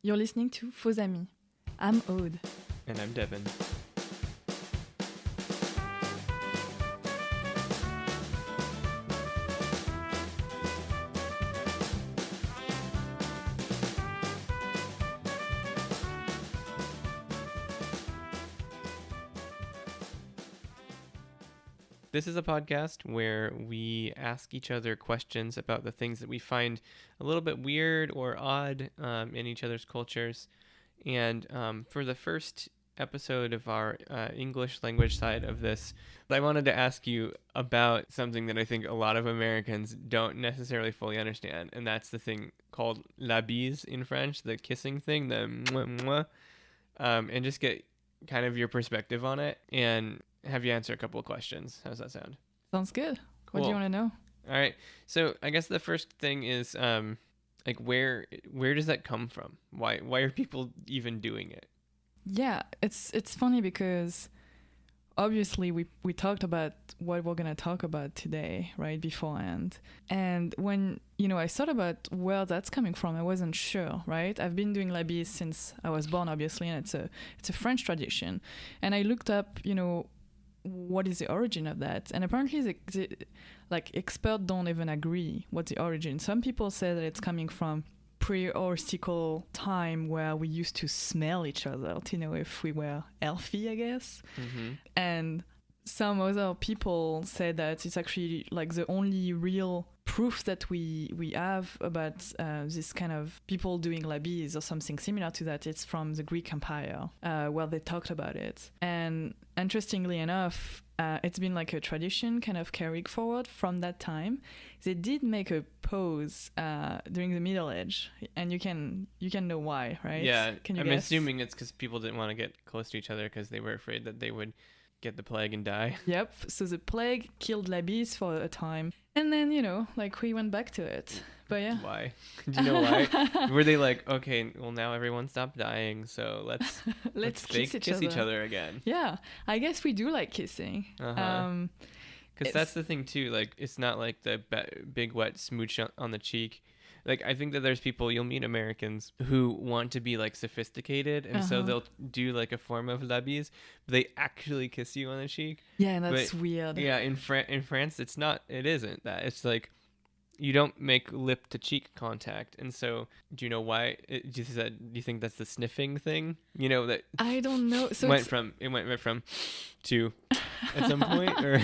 You're listening to Faux Amis. I'm Aude. And I'm Devin. This is a podcast where we ask each other questions about the things that we find a little bit weird or odd in each other's cultures. And for the first episode of our English language side of this, I wanted to ask you about something that I think a lot of Americans don't necessarily fully understand. And that's the thing called la bise in French, the kissing thing, the mwah, mwah, and just get kind of your perspective on it and have you answer a couple of questions. How's that sound? Sounds good. Cool. What do you want to know? All right. So I guess the first thing is like where does that come from? Why are people even doing it? Yeah, it's funny because obviously we talked about what we're going to talk about today, right, beforehand. And when, I thought about where that's coming from, I wasn't sure, right? I've been doing la bise since I was born, obviously, and it's a French tradition. And I looked up, what is the origin of that? And apparently, experts don't even agree what the origin. Some people say that it's coming from pre-historical time where we used to smell each other to know if we were healthy, I guess. Mm-hmm. And some other people say that it's actually like the only real proof that we have about this kind of people doing la bise or something similar to that. It's from the Greek Empire, where they talked about it. And interestingly enough, it's been like a tradition kind of carried forward from that time. They did make a pause during the Middle Age, and you can know why, right? Yeah, can you I'm guess? assuming it's because people didn't want to get close to each other because they were afraid that they would get the plague and die. Yep. So the plague killed la bise for a time, and then we went back to it. But yeah. Why? Do you know why? Were they like, okay, well now everyone stopped dying, so let's kiss each other again? Yeah, I guess we do like kissing. Because that's the thing too. Like, it's not like the big wet smooch on the cheek. Like, I think that there's people, you'll meet Americans who want to be like sophisticated, and so they'll do like a form of la bise, but they actually kiss you on the cheek. Yeah, and that's weird. Yeah, in France, it isn't that. It's like you don't make lip to cheek contact, and so do you know why? Do you think that's the sniffing thing? That I don't know. So it went right from to at some point, or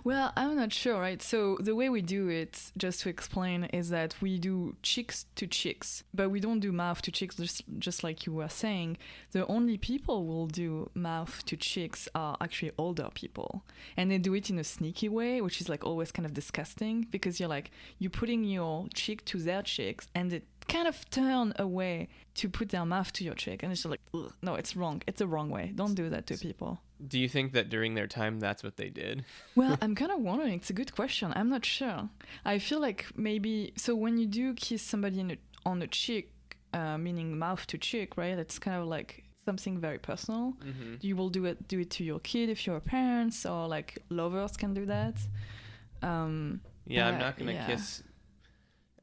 well, I'm not sure, right? So the way we do it, just to explain, is that we do cheeks to cheeks, but we don't do mouth to cheeks, just like you were saying. The only people who will do mouth to cheeks are actually older people, and they do it in a sneaky way, which is like always kind of disgusting, because you're putting your cheek to their cheeks, and it kind of turn away to put their mouth to your cheek, and it's just like, ugh, no, it's wrong. It's the wrong way. Don't do that to people. Do you think that during their time that's what they did? Well, I'm kind of wondering. It's a good question. I'm not sure. I feel like maybe, so when you do kiss somebody on the cheek, meaning mouth to cheek, right? It's kind of like something very personal. Mm-hmm. You will do it to your kid if you're parents, or like lovers can do that. I'm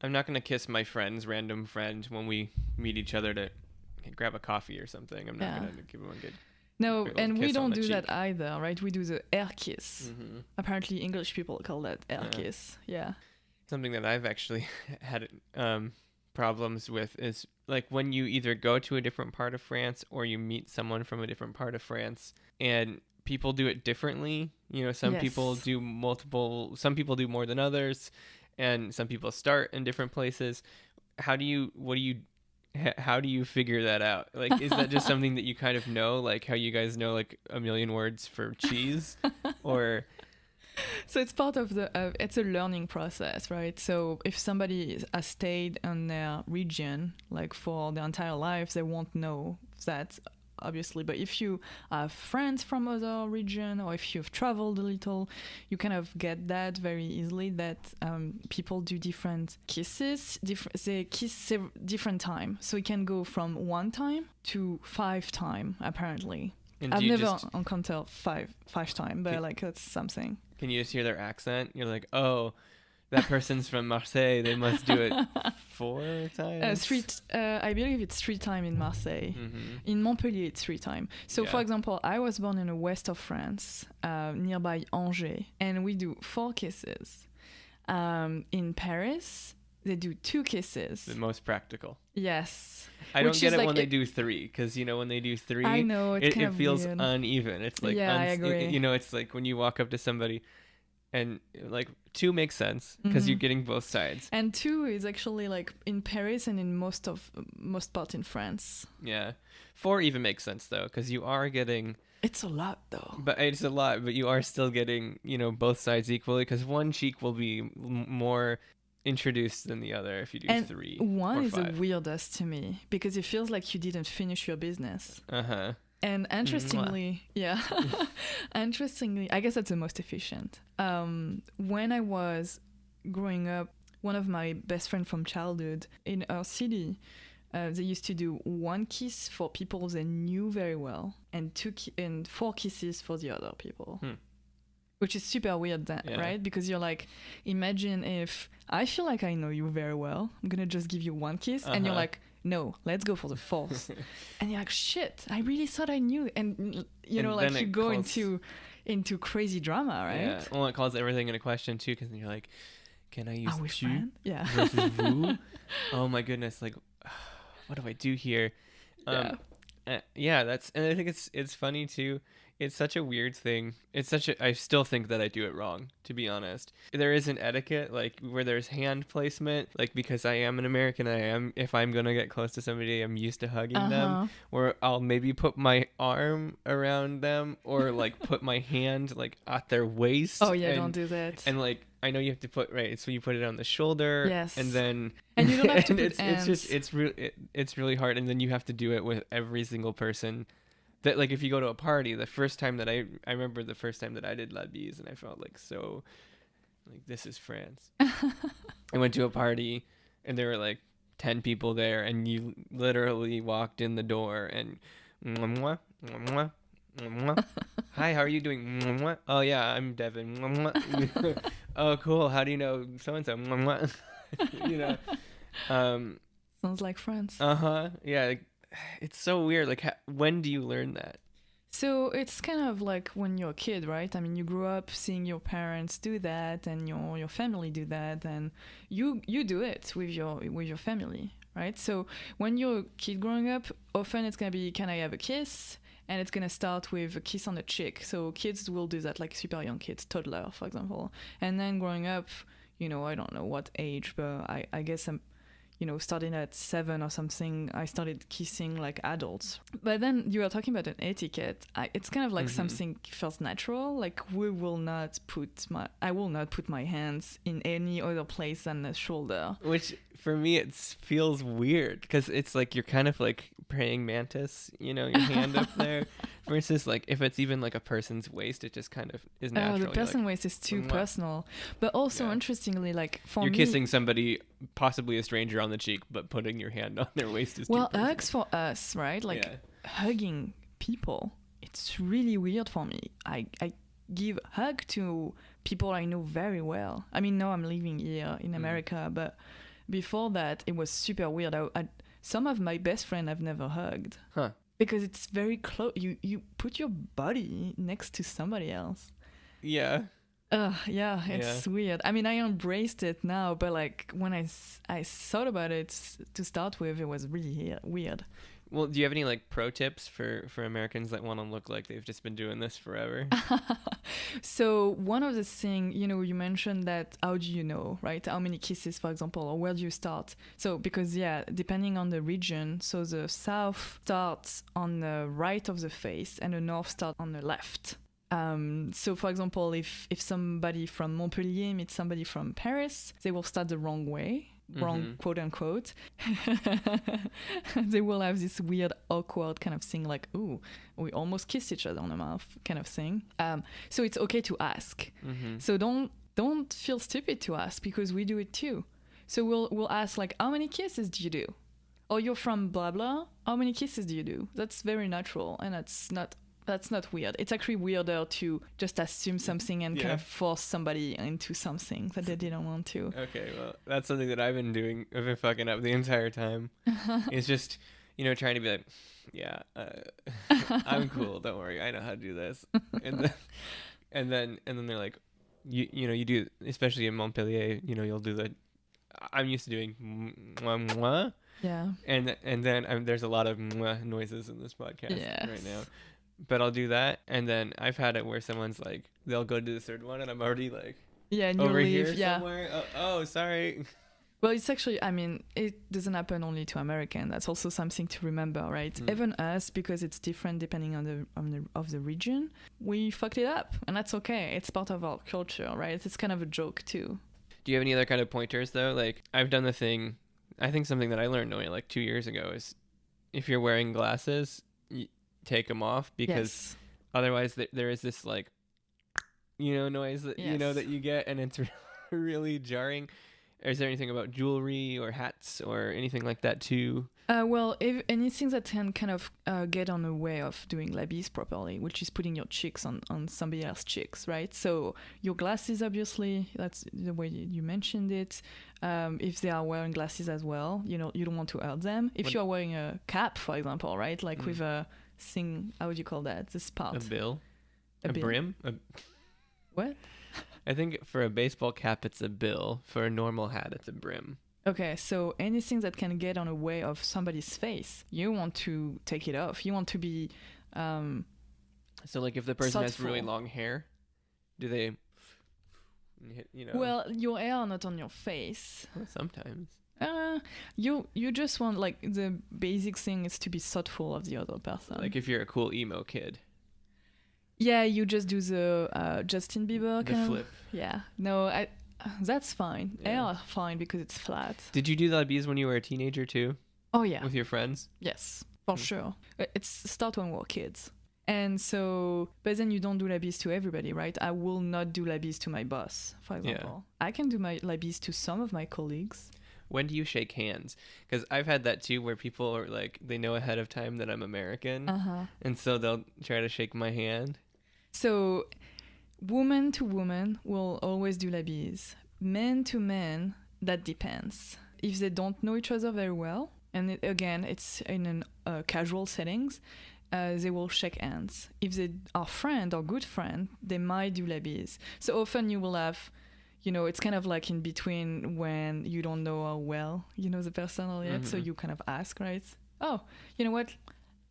not gonna kiss my random friend when we meet each other to grab a coffee or something. I'm not gonna give him a good. No, and we don't do that either, right? We do the air kiss. Mm-hmm. Apparently, English people call that air kiss. Yeah. Something that I've actually had problems with is like when you either go to a different part of France or you meet someone from a different part of France, and people do it differently. Some people do multiple. Some people do more than others, and some people start in different places. How do you figure that out? Like, is that just something that you kind of know, like how you guys know like a million words for cheese, or? So it's part of it's a learning process, right? So if somebody has stayed in their region like for their entire life, they won't know that, obviously. But if you have friends from other region, or if you've traveled a little, you kind of get that very easily, that people do different kisses. They kiss different time. So it can go from 1 time to 5 time, apparently. And I've never encountered five time, but like that's something. Can you just hear their accent? You're like, oh, that person's from Marseille. They must do it 4 times? I believe it's 3 times in Marseille. Mm-hmm. In Montpellier, it's 3 times. So, Yeah. for example, I was born in the west of France, nearby Angers, and we do 4 kisses. In Paris, they do 2 kisses. The most practical. Yes. I don't Which get is it like when they do 3, because when they do 3, I know, it's kind it of feels weird. uneven. It's like Yeah, I agree. it's like when you walk up to somebody, and like 2 makes sense because you're getting both sides. And 2 is actually like in Paris and in most part in France. Yeah, 4 even makes sense though, because you are getting. It's a lot though. But it's a lot, but you are still getting both sides equally, because one cheek will be more introduced than the other if you do and 3 one or is 5. the weirdest to me because it feels like you didn't finish your business. Uh-huh. And interestingly, interestingly, I guess that's the most efficient. When I was growing up, one of my best friends from childhood in our city, they used to do 1 kiss for people they knew very well and 4 kisses for the other people. Which is super weird, right? Because you're like, imagine if I feel like I know you very well, I'm gonna just give you 1 kiss, and you're like, no, let's go for the 4th. And you're like, shit, I really thought I knew. And like you go into crazy drama, right? Yeah. Well, it calls everything into question too, because then you're like, can I use tu versus vous? Oh my goodness, like, what do I do here? That's, and I think it's funny too. It's such a weird thing. I still think that I do it wrong, to be honest. There is an etiquette, like, where there's hand placement, like, because I am an American, if I'm gonna get close to somebody, I'm used to hugging them, or I'll maybe put my arm around them, or, like, put my hand, like, at their waist. Oh, yeah, don't do that. And, like, I know you have to so you put it on the shoulder, yes, and then... And you don't have to put hands. It's really hard, and then you have to do it with every single person. That, like, if you go to a party, the first time that I remember the first time that I did La Bise, and I felt like so, like, this is France. I went to a party, and there were like 10 people there, and you literally walked in the door and, mwah, mwah, mwah. Hi, how are you doing? Mwah. Oh yeah, I'm Devin. Mwah. Oh cool. How do you know so and so? Sounds like France. Yeah. Like, it's so weird. Like, when do you learn that? So it's kind of like when you're a kid, right? I mean, you grew up seeing your parents do that, and your family do that, and you do it with your family, right? So when you're a kid growing up, often it's gonna be, can I have a kiss? And it's gonna start with a kiss on the cheek. So kids will do that, like super young kids, toddler, for example. And then growing up, I don't know what age, but I guess I'm, starting at 7 or something, I started kissing like adults. But then you are talking about an etiquette. It's kind of like something feels natural. Like I will not put my hands in any other place than the shoulder. Which for me, it feels weird because it's like you're kind of like praying mantis, your hand up there. Versus like if it's even like a person's waist, it just kind of is natural. The person waist is too personal. But also interestingly, like for you're me, kissing somebody, possibly a stranger, on the cheek, but putting your hand on their waist is too personal. Hugs for us, right? Like hugging people, it's really weird for me. I give hug to people I know very well. I mean, now I'm living here in America, but before that, it was super weird. Some of my best friends I've never hugged. Huh. Because it's very close. You put your body next to somebody else. Yeah. It's weird. I mean, I embraced it now, but like when I thought about it to start with, it was really weird. Well, do you have any like pro tips for Americans that want to look like they've just been doing this forever? So one of the things, you mentioned that how do you know, right? How many kisses, for example, or where do you start? So because depending on the region, so the south starts on the right of the face and the north starts on the left. So for example, if somebody from Montpellier meets somebody from Paris, they will start the wrong way. Wrong, quote unquote. They will have this weird, awkward kind of thing, like, ooh, we almost kissed each other on the mouth, kind of thing. So it's okay to ask. So don't feel stupid to ask, because we do it too. So we'll ask, like, how many kisses do you do? Or you're from blah blah. How many kisses do you do? That's very natural, and that's not That's not weird. It's actually weirder to just assume something and kind of force somebody into something that they didn't want to. Okay, well, that's something that I've been fucking up the entire time. It's just, trying to be like, yeah, I'm cool. Don't worry, I know how to do this. And then they're like, you do, especially in Montpellier, you'll do the. I'm used to doing mwah, mwah. Yeah. And then there's a lot of mwah noises in this podcast right now. But I'll do that, and then I've had it where someone's like, they'll go to the third one, and I'm already like, and over here somewhere. Oh, sorry. Well, it's actually, I mean, it doesn't happen only to American. That's also something to remember, right? Even us, because it's different depending on the region, we fucked it up, and that's okay. It's part of our culture, right? It's kind of a joke too. Do you have any other kind of pointers though? Like, I've done the thing. I think something that I learned only like 2 years ago is, if you're wearing glasses, take them off, because otherwise there is this like noise that that you get, and it's really jarring. Is there anything about jewelry or hats or anything like that too? Well, if anything that can kind of get on the way of doing la bise properly, which is putting your cheeks on somebody else's cheeks, right? So your glasses, obviously, that's the way you mentioned it. If they are wearing glasses as well, you don't want to hurt them. If you are wearing a cap, for example, right? Like with a thing, how would you call that? This part. A bill? A bill. Brim? What? I think for a baseball cap, it's a bill. For a normal hat, it's a brim. Okay, so anything that can get on the way of somebody's face, you want to take it off. You want to be so like if the person has really long hair, do they Well, your hair are not on your face. Well, sometimes. You just want, like, the basic thing is to be thoughtful of the other person. Like if you're a cool emo kid. Yeah, you just do the Justin Bieber kind the flip. Yeah, no, that's fine. Hair are fine because it's flat. Did you do la bise when you were a teenager too? Oh yeah. With your friends? Yes, for sure. It's start when we were kids. And so, but then you don't do la bise to everybody, right? I will not do la bise to my boss, for example. I can do my la bise to some of my colleagues. When do you shake hands? Because I've had that too, where people are like, they know ahead of time that I'm American, and so they'll try to shake my hand. So, woman to woman will always do la bise. Men to men, that depends. If they don't know each other very well, and again, it's in casual settings, they will shake hands. If they are friend or good friend, they might do la bise. So often you will have, it's kind of like in between when you don't know how well you know the person or yet, so you kind of ask, right? Oh, you know what?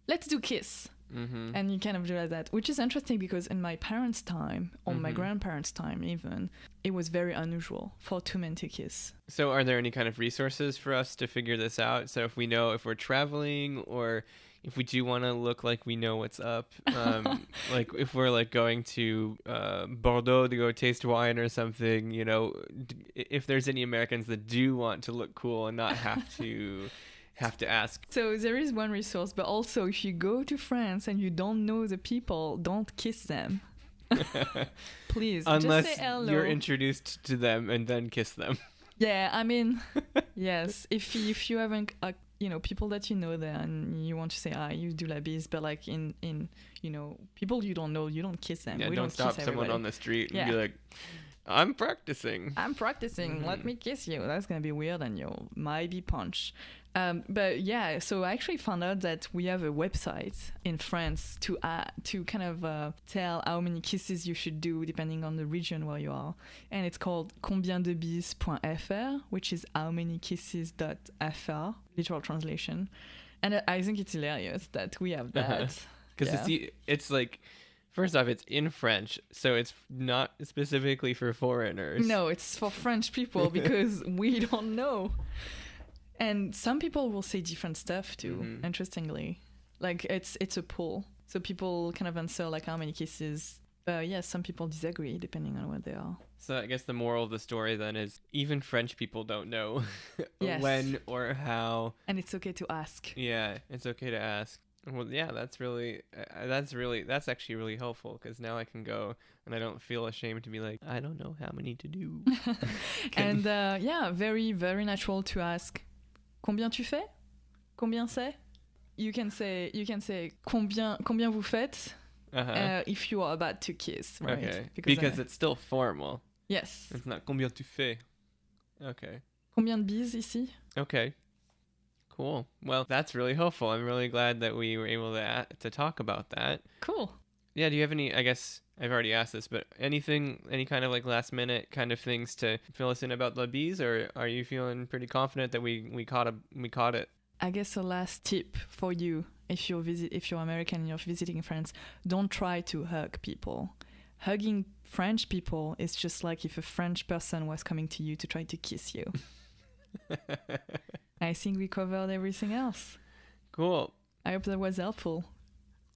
Let's do kiss. And you kind of do like that, which is interesting because in my parents' time, or my grandparents' time even, it was very unusual for two men to kiss. So are there any kind of resources for us to figure this out? So if we know if we're traveling, or if we do want to look like we know what's up, like if we're like going to Bordeaux to go taste wine or something, if there's any Americans that do want to look cool and not have to ask. So there is one resource, but also if you go to France and you don't know the people, don't kiss them. Please, unless just say hello. You're introduced to them and then kiss them. Yeah, I mean, yes. If you haven't, people that you know there and you want to say hi, you do la bise, but like in people you don't know, you don't kiss them. Yeah, we don't stop kiss someone on the street and be like, I'm practicing. Let me kiss you. That's gonna be weird and you might be punched. But yeah, so I actually found out that we have a website in France to kind of tell how many kisses you should do depending on the region where you are, and it's called combiendebis.fr, which is howmanykisses.fr, literal translation. And I think it's hilarious that we have that. Because it's like, first off, it's in French, so it's not specifically for foreigners. No, it's for French people because we don't know. And some people will say different stuff too, interestingly. Like it's a poll. So people kind of answer like how many kisses. Some people disagree depending on what they are. So I guess the moral of the story then is even French people don't know when or how. And it's okay to ask. Yeah, it's okay to ask. Well, yeah, that's actually really helpful because now I can go and I don't feel ashamed to be like, I don't know how many to do. And very, very natural to ask, combien tu fais? Combien c'est? You can say combien vous faites? if you are about to kiss, right? Okay. Because it's still formal. Yes. It's not combien tu fais. Okay. Combien de bises ici? Okay. Cool. Well, that's really helpful. I'm really glad that we were able to talk about that. Cool. Yeah, do you have any, I guess I've already asked this, but any kind of like last minute kind of things to fill us in about La Bise, or are you feeling pretty confident that we caught it? I guess a last tip for you, if you're American and you're visiting France, don't try to hug people. Hugging French people is just like if a French person was coming to you to try to kiss you. I think we covered everything else. Cool. I hope that was helpful.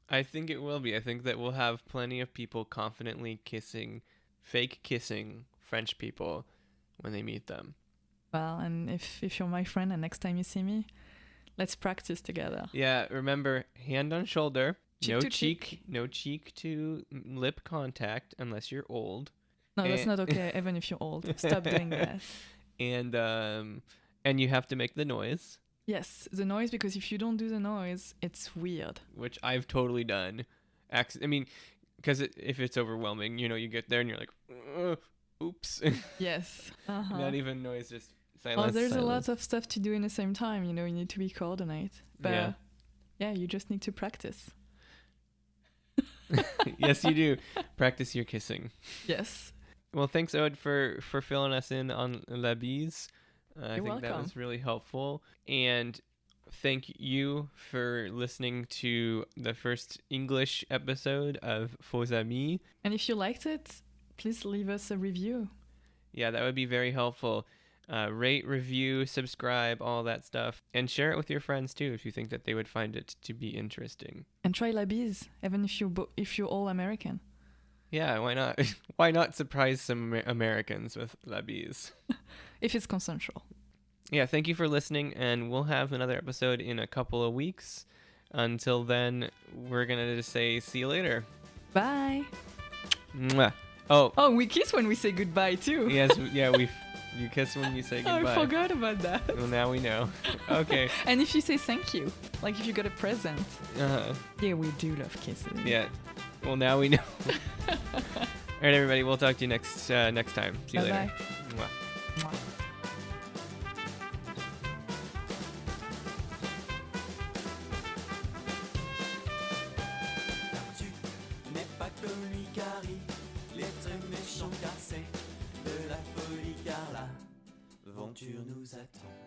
I think it will be. I think that we'll have plenty of people confidently fake kissing French people when they meet them. Well, and if you're my friend and next time you see me, let's practice together. Yeah, remember, hand on shoulder, Cheek to cheek. no cheek to lip contact unless you're old. No, that's not okay, even if you're old. Stop doing that. And you have to make the noise. Yes, the noise, because if you don't do the noise, it's weird. Which I've totally done. I mean, because if it's overwhelming, you get there and you're like, oops. Yes. Not even noise, just silence. There's a lot of stuff to do in the same time. You need to be coordinated. But yeah, you just need to practice. Yes, you do. Practice your kissing. Yes. Well, thanks, Ode, for filling us in on La Bise. I think welcome. That was really helpful. And thank you for listening to the first English episode of Faux Amis. And if you liked it, please leave us a review. Yeah, that would be very helpful. Rate, review, subscribe, all that stuff. And share it with your friends, too, if you think that they would find it to be interesting. And try La Bise, even if you're all American. Yeah, why not? Why not surprise some Americans with La Bise? If it's consensual. Yeah, thank you for listening, and we'll have another episode in a couple of weeks. Until then, we're going to just say see you later. Bye. Mwah. Oh, we kiss when we say goodbye, too. Yes, yeah, you kiss when you say goodbye. I forgot about that. Well, now we know. Okay. And if you say thank you, like if you got a present. Yeah, we do love kisses. Yeah. Well, now we know. All right, everybody. We'll talk to you next time. See you later. Mwah. Mwah. Les très méchants car c'est de la folie car l'aventure nous attend.